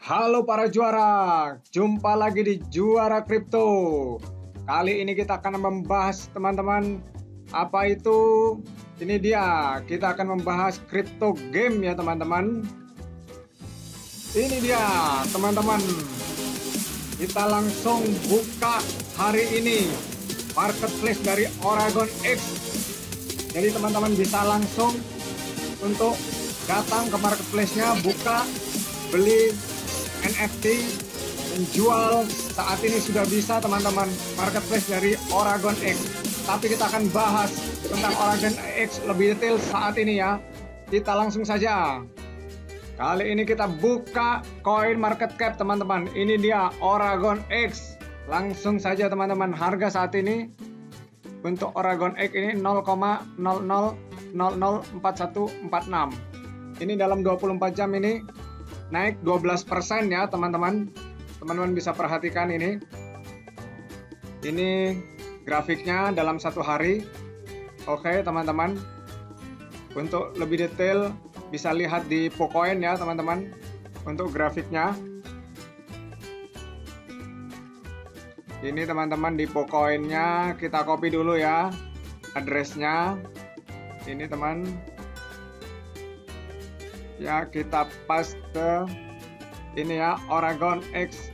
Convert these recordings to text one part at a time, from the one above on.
Halo para juara, jumpa lagi di Juara Kripto. Kali ini kita akan membahas teman-teman apa itu? Ini dia, kita akan membahas crypto game ya teman-teman. Ini dia teman-teman. Kita langsung buka hari ini marketplace dari Oragon X. Jadi teman-teman bisa langsung untuk datang ke marketplace-nya, buka, beli NFT, menjual. Saat ini sudah bisa teman-teman marketplace dari Oragon X. Tapi kita akan bahas tentang Oragon X lebih detail saat ini ya. Kita langsung saja. Kali ini kita buka coin market cap teman-teman. Ini dia Oragon X. Langsung saja teman-teman, harga saat ini untuk Oragon X ini 0,00004146. Ini dalam 24 jam ini naik 12% ya teman-teman. Teman-teman bisa perhatikan ini. Ini grafiknya dalam satu hari. Oke teman-teman. Untuk lebih detail bisa lihat di Pocoin ya teman-teman. Untuk grafiknya. Ini teman-teman di Pocoinnya kita copy dulu ya addressnya. Ini teman. Ya kita paste ini ya Oragon X.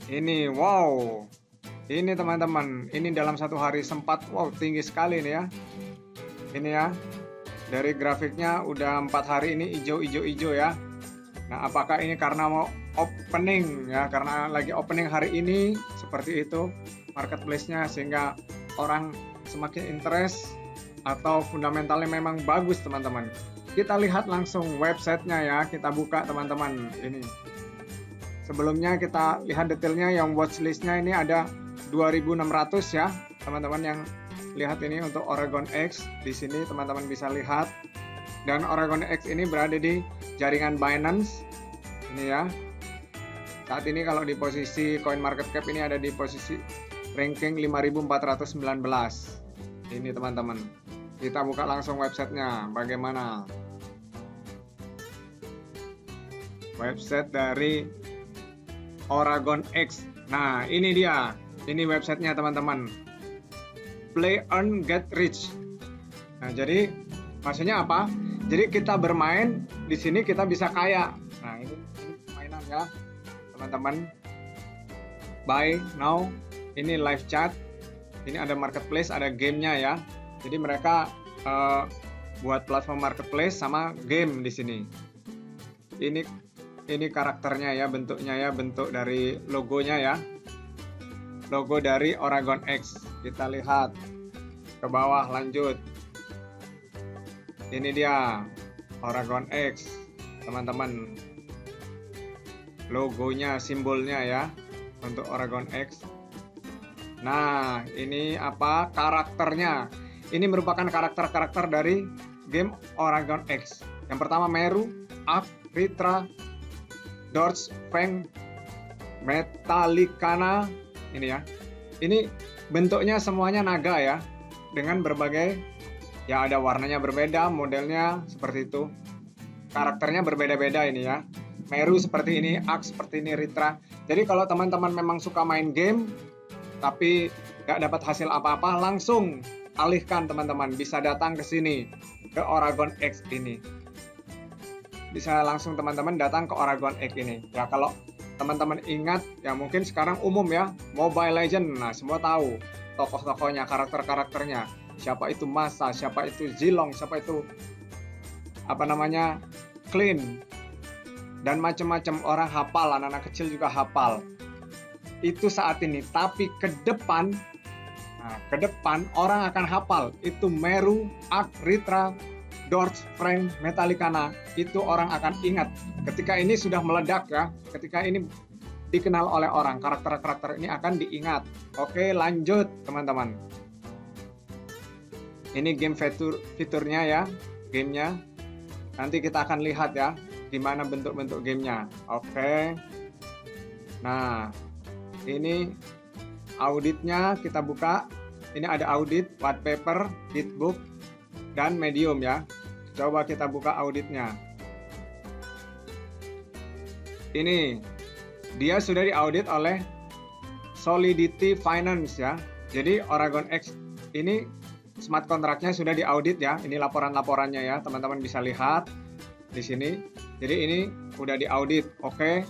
Ini wow. Ini teman-teman, ini dalam satu hari sempat tinggi sekali ini ya. Ini ya. Dari grafiknya udah 4 hari ini hijau ya. Nah, apakah ini karena mau opening ya, karena lagi opening hari ini seperti itu marketplace-nya sehingga orang semakin interest atau fundamentalnya memang bagus teman-teman. Kita lihat langsung websitenya ya, kita buka teman-teman ini. Sebelumnya kita lihat detailnya, yang watchlistnya ini ada 2.600 ya teman-teman yang lihat ini untuk Oragon X. Di sini teman-teman bisa lihat, dan Oragon X ini berada di jaringan Binance ini ya. Saat ini kalau di posisi coin market cap ini ada di posisi ranking 5.419 ini teman-teman. Kita buka langsung websitenya bagaimana. Website dari Oragon X. Nah ini dia, ini websitenya teman-teman. Play earn get rich. Nah jadi maksudnya apa? Jadi kita bermain di sini kita bisa kaya. Nah ini mainan ya teman-teman. Buy now. Ini live chat. Ini ada marketplace, ada gamenya ya. Jadi mereka buat platform marketplace sama game di sini. Ini karakternya ya, bentuknya ya, bentuk dari logonya ya. Logo dari Oragon X. Kita lihat ke bawah, lanjut. Ini dia Oragon X, teman-teman. Logonya, simbolnya ya untuk Oragon X. Nah, ini apa? Karakternya. Ini merupakan karakter-karakter dari game Oragon X. Yang pertama Meru, Ark, Ritra, Dorch, Feng, Metallicana. Ini ya. Ini bentuknya semuanya naga ya. Dengan berbagai, ya ada warnanya berbeda, modelnya seperti itu. Karakternya berbeda-beda ini ya. Meru seperti ini, Ark seperti ini, Ritra. Jadi kalau teman-teman memang suka main game, tapi nggak dapat hasil apa-apa, langsung alihkan teman-teman, bisa datang ke sini, ke Oragon X ini. Bisa langsung teman-teman datang ke Oragon X ini. Ya kalau teman-teman ingat, ya mungkin sekarang umum ya, Mobile Legend, nah semua tahu tokoh-tokohnya, karakter-karakternya. Siapa itu Masa, siapa itu Zilong, siapa itu apa namanya, Clean, dan macam-macam orang hafal, anak-anak kecil juga hafal. Itu saat ini, tapi ke depan orang akan hafal itu Meru, Ark, Ritra, Dorch, Frank, Metallicana. Itu orang akan ingat ketika ini sudah meledak ya, ketika ini dikenal oleh orang, karakter-karakter ini akan diingat. Oke, lanjut teman-teman. Ini game fiturnya ya, gamenya. Nanti kita akan lihat ya gimana bentuk-bentuk gamenya. Oke. Nah, ini auditnya kita buka. Ini ada audit, white paper, bitbook, dan medium ya. Coba kita buka auditnya. Ini dia sudah diaudit oleh Solidity Finance ya. Jadi Oragon X ini smart kontraknya sudah diaudit ya. Ini laporan-laporannya ya, teman-teman bisa lihat di sini. Jadi ini udah diaudit. Oke.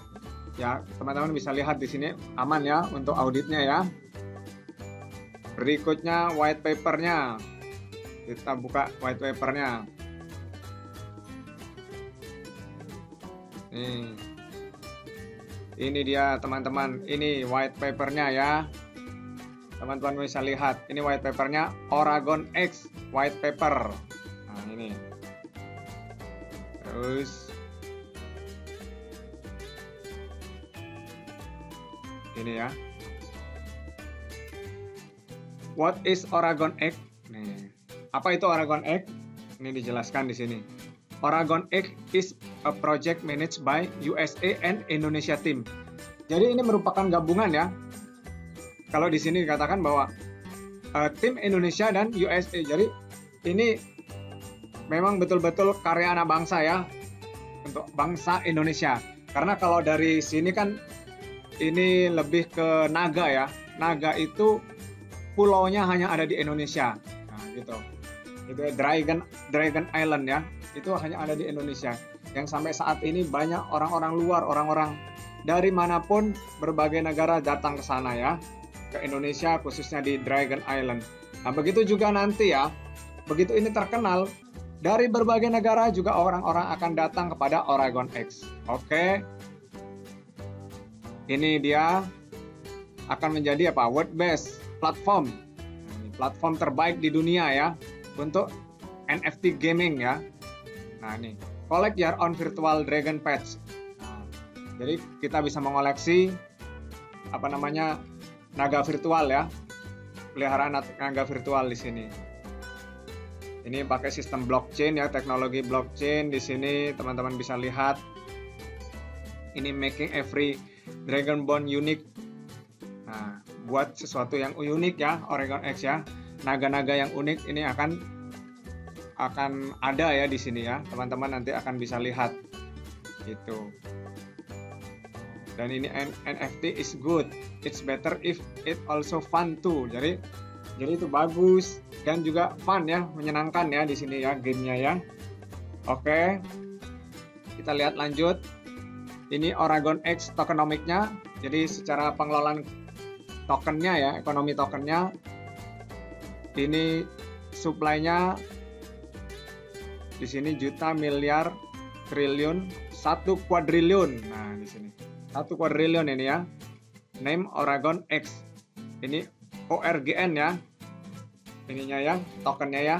Ya, teman-teman bisa lihat di sini aman ya untuk auditnya ya. Berikutnya white papernya. Kita buka white papernya. Ini dia teman-teman, ini white papernya ya. Teman-teman bisa lihat, ini white papernya Oragon X white paper. Nah ini. Terus ini ya. What is Oragon X? Nih, apa itu Oragon X? Ini dijelaskan di sini. Oragon X is a project managed by USA and Indonesia team. Jadi ini merupakan gabungan ya. Kalau di sini dikatakan bahwa tim Indonesia dan USA. Jadi ini memang betul-betul karya anak bangsa ya untuk bangsa Indonesia. Karena kalau dari sini kan ini lebih ke naga ya. Naga itu pulaunya hanya ada di Indonesia. Nah, gitu. Itu Dragon Island ya. Itu hanya ada di Indonesia. Yang sampai saat ini banyak orang-orang luar, orang-orang dari manapun berbagai negara datang ke sana ya. Ke Indonesia khususnya di Dragon Island. Nah, begitu juga nanti ya. Begitu ini terkenal, dari berbagai negara juga orang-orang akan datang kepada Oragon X. Oke. Ini dia akan menjadi apa? World-based platform. Platform terbaik di dunia ya untuk NFT gaming ya. Nah ini, collect your own virtual dragon pets. Nah, jadi kita bisa mengoleksi apa namanya naga virtual ya, peliharaan naga virtual di sini. Ini pakai sistem blockchain ya, teknologi blockchain di sini teman-teman bisa lihat. Ini making every dragon bone unique. Nah, buat sesuatu yang unik ya, Oragon X ya. Naga-naga yang unik ini akan ada ya di sini ya. Teman-teman nanti akan bisa lihat. Gitu. Dan ini NFT is good. It's better if it also fun too. Jadi itu bagus dan juga fun ya, menyenangkan ya di sini ya gamenya ya. Oke. Kita lihat lanjut. Ini Oragon X tokenomics-nya. Jadi secara pengelolaan tokennya ya, ekonomi tokennya. Ini supply-nya di sini juta, miliar, triliun, 1 kuadriliun. Nah, di sini 1 kuadriliun ini ya. Name Oragon X. Ini ORGN ya. Ininya ya, tokennya ya.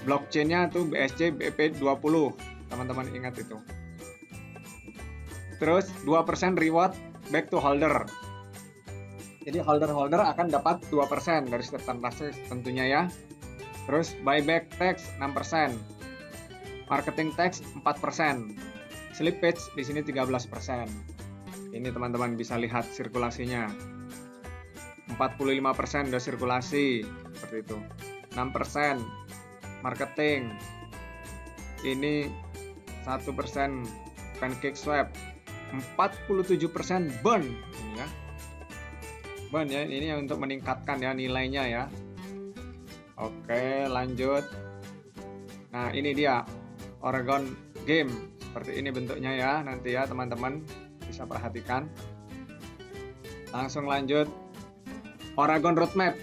Blockchain-nya tuh BSC BP20. Teman-teman ingat itu. Terus 2% reward back to holder. Jadi holder akan dapat 2% dari setiap transaksi tentunya ya. Terus buyback tax 6%. Marketing tax 4%. Slippage di sini 13%. Ini teman-teman bisa lihat sirkulasinya. 45% udah sirkulasi seperti itu. 6% marketing. Ini 1% pancake swap. 47% burn ini ya. Burn ya, ini untuk meningkatkan ya nilainya ya. Oke, lanjut. Nah, ini dia Oragon Game. Seperti ini bentuknya ya, nanti ya teman-teman bisa perhatikan. Langsung lanjut. Oragon Roadmap.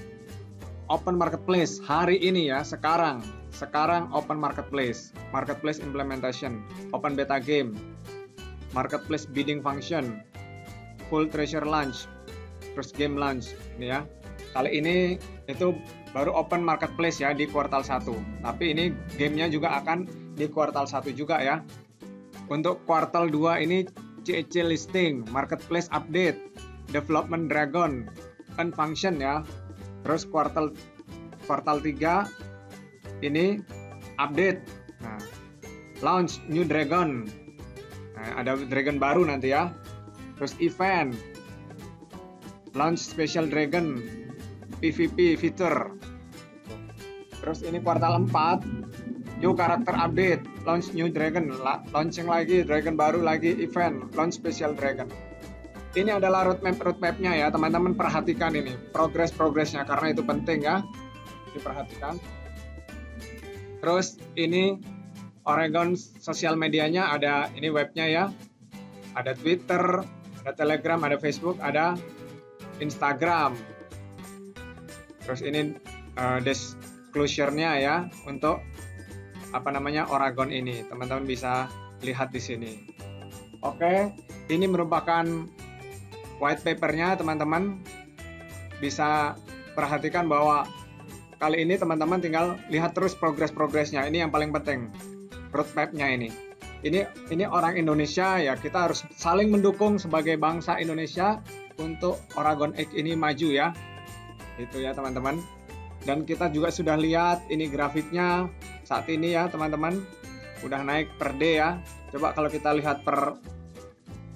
Open Marketplace hari ini ya, sekarang Open Marketplace. Marketplace Implementation, Open Beta Game, Marketplace Bidding Function, Full Treasure Launch, First Game Launch. Ini ya. Kali ini itu baru Open Marketplace ya di kuartal 1. Tapi ini gamenya juga akan di kuartal 1 juga ya. Untuk kuartal 2 ini CEC listing, Marketplace update, Development Dragon, Function ya. Terus kuartal 3 ini update. Nah, launch new dragon. Nah, ada dragon baru nanti ya. Terus event, launch special dragon, PVP feature. Terus ini kuartal 4, new character update. launch new dragon, launching lagi dragon baru lagi, event, launch special dragon. Ini adalah roadmap-nya ya, teman-teman perhatikan ini, progresnya karena itu penting ya, diperhatikan. Terus ini Oregon sosial medianya ada, ini webnya ya, ada Twitter, ada Telegram, ada Facebook, ada Instagram. Terus ini disclosure-nya ya untuk Oregon ini, teman-teman bisa lihat di sini. Oke, ini merupakan white paper-nya, teman-teman bisa perhatikan bahwa kali ini teman-teman tinggal lihat terus progresnya. Ini yang paling penting, roadmap-nya ini. Ini orang Indonesia ya, kita harus saling mendukung sebagai bangsa Indonesia untuk Oregon X ini maju ya. Itu ya teman-teman. Dan kita juga sudah lihat ini grafiknya saat ini ya teman-teman, udah naik per day ya. Coba kalau kita lihat per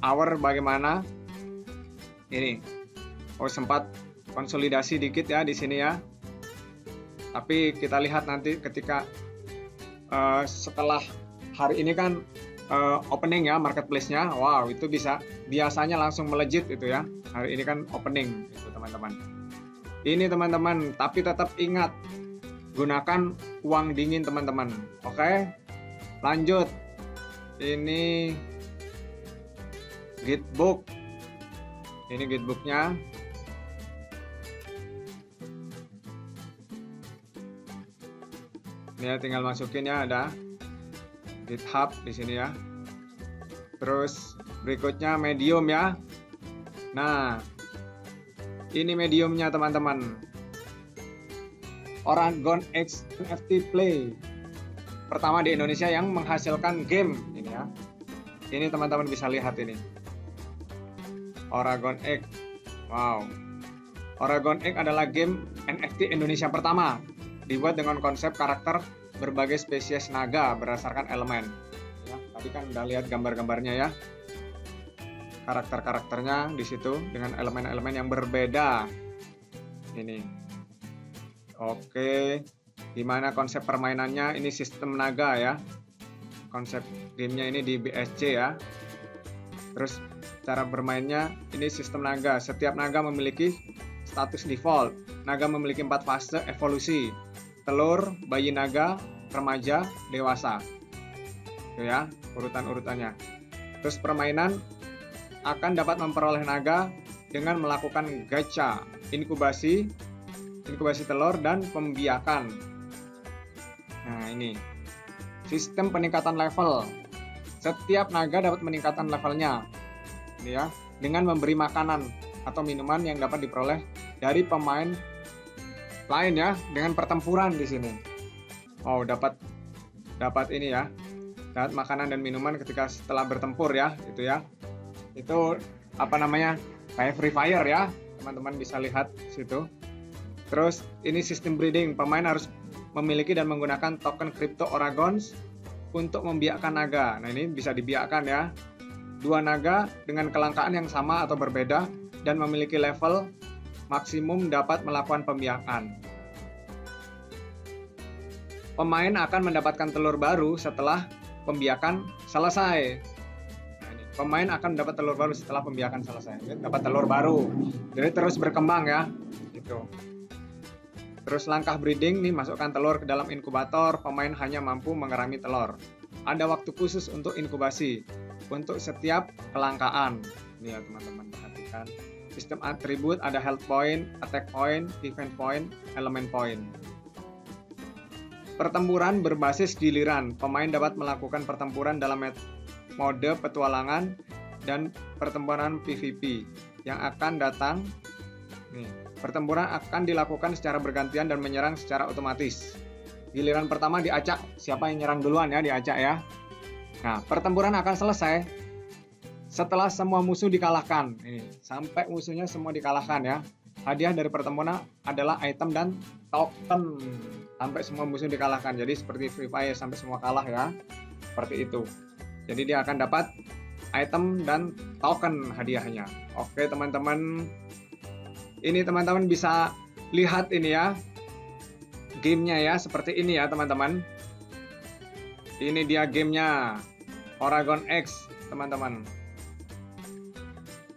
hour bagaimana. Ini, sempat konsolidasi dikit ya di sini ya. Tapi kita lihat nanti ketika setelah hari ini kan opening ya marketplace-nya. Wow, itu biasanya langsung melejit itu ya. Hari ini kan opening itu teman-teman. Ini teman-teman, tapi tetap ingat gunakan uang dingin teman-teman. Oke. Lanjut. Ini Gitbook. Ini Gitbook-nya. Ini ya, tinggal masukin ya, ada GitHub di sini ya. Terus berikutnya Medium ya. Nah, ini Mediumnya teman-teman. Oregon X NFT Play. Pertama di Indonesia yang menghasilkan game ini ya. Ini teman-teman bisa lihat ini. Oregon X. Wow. Oregon X adalah game NFT Indonesia pertama. Dibuat dengan konsep karakter berbagai spesies naga berdasarkan elemen. Ya, tadi kan udah lihat gambar-gambarnya ya. Karakter-karakternya di situ dengan elemen-elemen yang berbeda. Ini. Oke. Gimana konsep permainannya? Ini sistem naga ya. Konsep gamenya ini di BSC ya. Terus cara bermainnya ini sistem naga. Setiap naga memiliki status default. Naga memiliki 4 fase evolusi. Telur, bayi naga, remaja, dewasa. Itu ya, urutan-urutannya. Terus permainan akan dapat memperoleh naga dengan melakukan gacha, inkubasi telur dan pembiakan. Nah, ini. Sistem peningkatan level. Setiap naga dapat meningkatkan levelnya. Ini ya, dengan memberi makanan atau minuman yang dapat diperoleh dari pemain lain ya, dengan pertempuran di sini. Oh, dapat ini ya. Dapat makanan dan minuman ketika setelah bertempur ya, itu ya. Itu kayak Free Fire ya. Teman-teman bisa lihat situ. Terus ini sistem breeding. Pemain harus memiliki dan menggunakan token kripto Oragons untuk membiakkan naga. Nah, ini bisa dibiakkan ya. 2 naga dengan kelangkaan yang sama atau berbeda dan memiliki level maksimum dapat melakukan pembiakan. Pemain akan mendapatkan telur baru setelah pembiakan selesai. Nah, ini. Pemain akan mendapat telur baru setelah pembiakan selesai. Jadi, dapat telur baru. Jadi terus berkembang ya. Gitu. Terus langkah breeding nih, masukkan telur ke dalam inkubator. Pemain hanya mampu mengerami telur. Ada waktu khusus untuk inkubasi untuk setiap kelangkaan. Ini ya teman-teman perhatikan. Sistem atribut ada health point, attack point, event point, element point. Pertempuran berbasis giliran. Pemain dapat melakukan pertempuran dalam mode petualangan dan pertempuran PvP yang akan datang. Nih, pertempuran akan dilakukan secara bergantian dan menyerang secara otomatis. Giliran pertama diacak. Siapa yang nyerang duluan ya, diacak ya. Nah, pertempuran akan selesai setelah semua musuh dikalahkan. Ini, sampai musuhnya semua dikalahkan ya. Hadiah dari pertempuran adalah item dan token. Sampai semua musuh dikalahkan. Jadi seperti Free Fire sampai semua kalah ya. Seperti itu. Jadi dia akan dapat item dan token hadiahnya. Oke teman-teman. Ini teman-teman bisa lihat ini ya. Gamenya ya seperti ini ya teman-teman. Ini dia gamenya, Oragon X, teman-teman.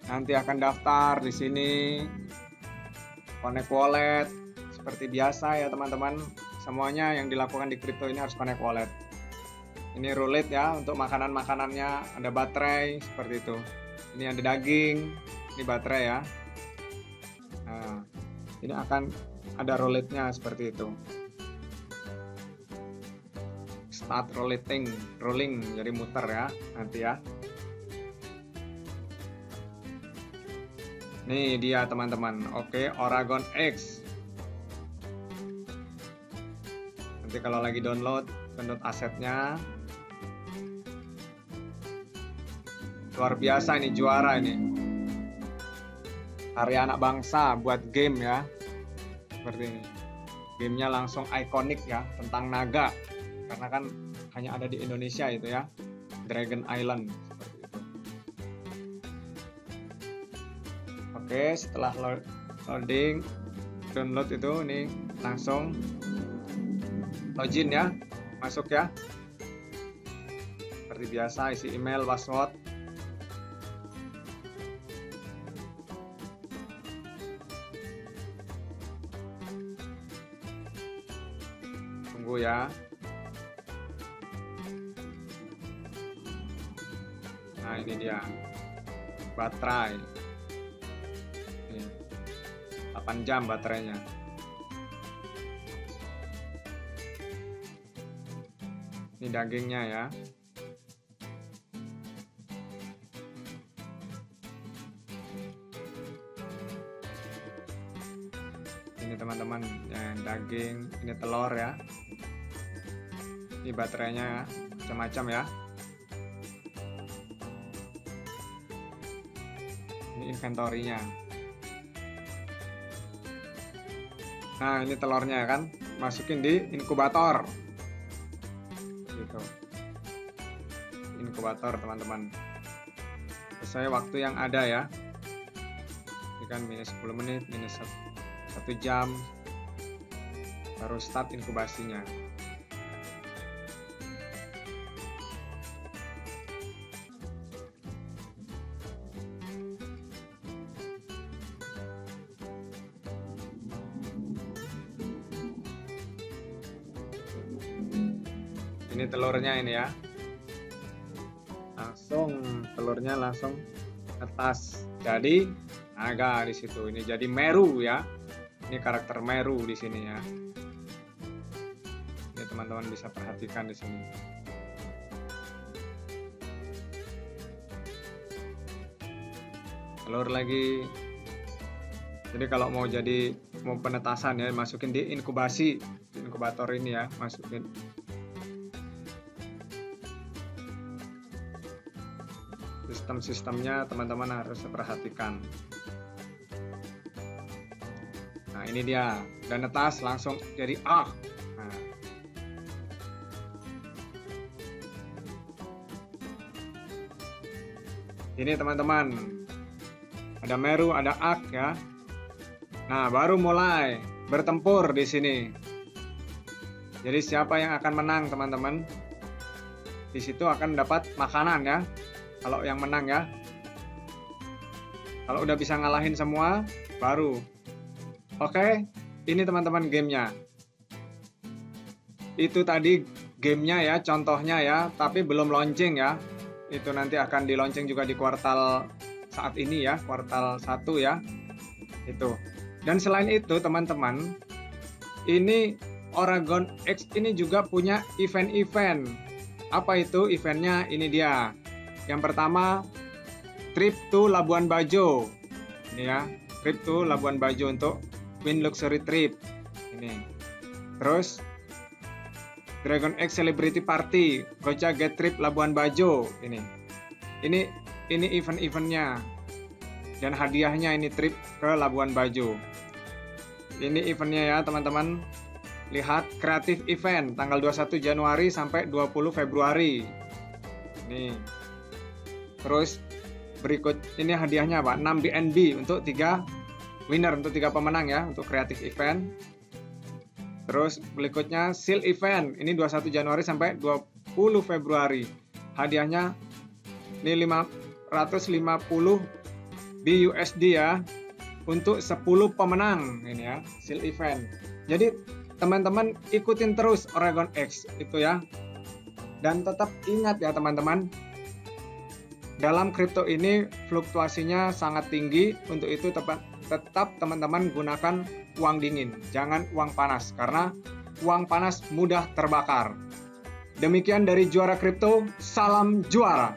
Nanti akan daftar di sini, connect wallet, seperti biasa ya teman-teman. Semuanya yang dilakukan di kripto ini harus connect wallet. Ini roulette ya, untuk makanan-makanannya, ada baterai, seperti itu. Ini ada daging, ini baterai ya. Nah, ini akan ada roulette-nya seperti itu. Start rolling, jadi muter ya nanti ya. Nih dia teman-teman, oke, Oragon X. Nanti kalau lagi download asetnya. Luar biasa ini, juara ini. Karya anak bangsa buat game ya. Seperti ini. Gamenya langsung ikonik ya, tentang naga. Karena kan hanya ada di Indonesia itu ya, Dragon Island seperti itu. Oke, setelah loading, download itu, ini langsung login ya, masuk ya. Seperti biasa, isi email, password. Tunggu ya. Nah ini dia baterai, ini 8 jam baterainya. Ini dagingnya ya. Ini teman-teman ya, daging, ini telur ya. Ini baterainya macam-macam ya. Inventory-nya. Nah ini telurnya kan, masukin di inkubator gitu. Inkubator teman-teman, sesuai waktu yang ada ya. Ini kan minus 10 menit, minus 1 jam baru start inkubasinya. Ini telurnya ini ya, telurnya langsung atas jadi naga di situ. Ini jadi Meru ya, ini karakter Meru di sini ya. Ini teman-teman bisa perhatikan di sini. Telur lagi. Jadi kalau mau penetasan ya, masukin di inkubasi, di inkubator ini ya, masukin. Sistem-sistemnya teman-teman harus perhatikan. Nah ini dia, dan netas langsung jadi nah. Ini teman-teman, ada Meru, ada Ak ya. Nah baru mulai bertempur di sini. Jadi siapa yang akan menang teman-teman? Di situ akan dapat makanan ya. Kalau yang menang ya. Kalau udah bisa ngalahin semua, baru. Oke, ini teman-teman gamenya. Itu tadi gamenya ya, contohnya ya, tapi belum launching ya. Itu nanti akan di launching juga di kuartal saat ini ya, kuartal 1 ya. Itu. Dan selain itu teman-teman, ini Oragon X ini juga punya event-event. Apa itu eventnya? Ini dia. Yang pertama, trip to Labuan Bajo. Ini ya, trip to Labuan Bajo untuk Win Luxury Trip. Ini. Terus Dragon X Celebrity Party, Gocha Get Trip Labuan Bajo. Ini event-eventnya. Dan hadiahnya ini trip ke Labuan Bajo. Ini eventnya ya teman-teman. Lihat kreatif event tanggal 21 Januari sampai 20 Februari. Nih. Terus berikut ini hadiahnya Pak, 6 BNB untuk 3 winner, untuk 3 pemenang ya, untuk kreatif event. Terus berikutnya seal event, ini 21 Januari sampai Februari. Hadiahnya ini 550 BUSD ya, untuk 10 pemenang ini ya, seal event. Jadi teman-teman ikutin terus Oregon X itu ya. Dan tetap ingat ya teman-teman, dalam kripto ini fluktuasinya sangat tinggi. Untuk itu tetap teman-teman gunakan uang dingin, jangan uang panas, karena uang panas mudah terbakar. Demikian dari Juara Kripto, salam juara.